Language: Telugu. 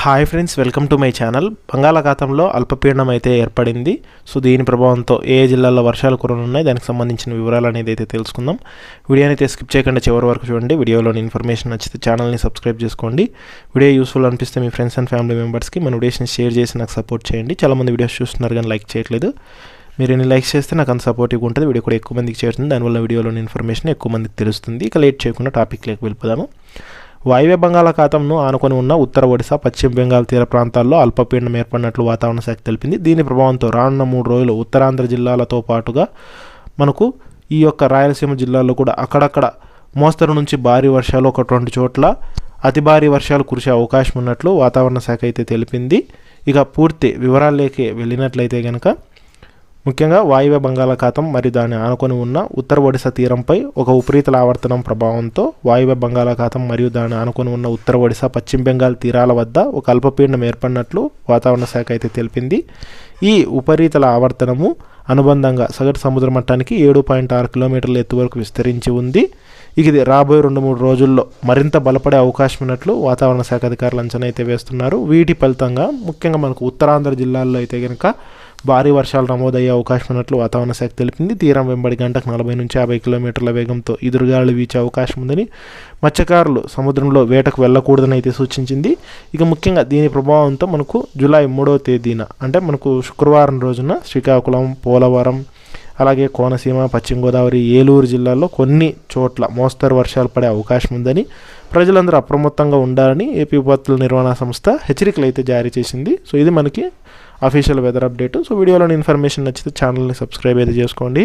Hi friends, welcome to my channel. బంగాళాఖాతంలో అల్పపీడనం అయితే ఏర్పడింది. సో దీని ప్రభావంతో ఏ జిల్లాల్లో వర్షాలు కురనున్నాయి, దానికి సంబంధించిన వివరాలు అనేది అయితే తెలుసుకుందాం. వీడియోని అయితే స్కిప్ చేయకుండా చివరి వరకు చూడండి. వీడియోలోని ఇన్ఫర్మేషన్ నచ్చితే ఛానల్ని సబ్స్క్రైబ్ చేసుకోండి. వీడియో యూస్ఫుల్ అనిపిస్తే మీ ఫ్రెండ్స్ అండ్ ఫ్యామిలీ మెంబర్స్కి మన వీడియోస్ని షేర్ చేసి నాకు సపోర్ట్ చేయండి. చాలామంది వీడియోస్ చూస్తున్నారు కానీ లైక్ చేయట్లేదు. మీరు ఎన్ని లైక్స్ చేస్తే నాకు అంత సపోర్టివ్గా ఉంటుంది. వీడియో కూడా ఎక్కువ మందికి చేరుతుంది. దానివల్ల వీడియోలోని ఇన్ఫర్మేషన్ ఎక్కువ మందికి తెలుస్తుంది. ఇక లేట్ చేయకుండా టాపిక్లోకి వెళ్ళిపోదాము. వాయువ్య బంగాళాఖాతంను ఆనుకొని ఉన్న ఉత్తర ఒడిశా, పశ్చిమ బెంగాల్ తీర ప్రాంతాల్లో అల్పపీడనం ఏర్పడినట్లు వాతావరణ శాఖ తెలిపింది. దీని ప్రభావంతో రానున్న 3 రోజులు ఉత్తరాంధ్ర జిల్లాలతో పాటుగా మనకు ఈ యొక్క రాయలసీమ జిల్లాల్లో కూడా అక్కడక్కడ మోస్తరు నుంచి భారీ వర్షాలు, 1-2 చోట్ల అతి భారీ వర్షాలు కురిసే అవకాశం ఉన్నట్లు వాతావరణ శాఖ అయితే తెలిపింది. ఇక పూర్తి వివరాల్లోకి వెళ్ళినట్లయితే కనుక ముఖ్యంగా వాయువ్య బంగాళాఖాతం మరియు దాన్ని ఆనుకొని ఉన్న ఉత్తర ఒడిశా తీరంపై ఒక ఉపరితల ఆవర్తనం ప్రభావంతో వాయువ్య బంగాళాఖాతం మరియు దాన్ని ఆనుకొని ఉన్న ఉత్తర ఒడిశా, పశ్చిమ బెంగాల్ తీరాల వద్ద ఒక అల్పపీడనం ఏర్పడినట్లు వాతావరణ శాఖ అయితే తెలిపింది. ఈ ఉపరితల ఆవర్తనము అనుబంధంగా సగటు సముద్ర మట్టానికి 7.6 కిలోమీటర్ల ఎత్తు వరకు విస్తరించి ఉంది. ఇది రాబోయే 2-3 రోజుల్లో మరింత బలపడే అవకాశం ఉన్నట్లు వాతావరణ శాఖ అధికారులు అంచనా అయితే వేస్తున్నారు. వీటి ఫలితంగా ముఖ్యంగా మనకు ఉత్తరాంధ్ర జిల్లాల్లో అయితే కనుక భారీ వర్షాలు నమోదయ్యే అవకాశం ఉన్నట్లు వాతావరణ శాఖ తెలిపింది. తీరం వెంబడి గంటకు 40 నుంచి 50 కిలోమీటర్ల వేగంతో ఎదురుగాలు వీచే అవకాశం ఉందని మత్స్యకారులు సముద్రంలో వేటకు వెళ్ళకూడదని అయితే సూచించింది. ఇక ముఖ్యంగా దీని ప్రభావంతో మనకు జూలై 3వ తేదీన అంటే మనకు శుక్రవారం రోజున శ్రీకాకుళం, పోలవరం, అలాగే కోనసీమ, పశ్చిమ గోదావరి, ఏలూరు జిల్లాల్లో కొన్ని చోట్ల మోస్తరు వర్షాలు పడే అవకాశం ఉందని ప్రజలందరూ అప్రమత్తంగా ఉండాలని ఏపీ విపత్తుల నిర్వహణ సంస్థ హెచ్చరికలు అయితే జారీ చేసింది. సో ఇది మనకి అఫీషియల్ వెదర్ అప్డేట్. సో వీడియోలోని ఇన్ఫర్మేషన్ నచ్చితే ఛానల్ని సబ్స్క్రైబ్ అయితే చేసుకోండి.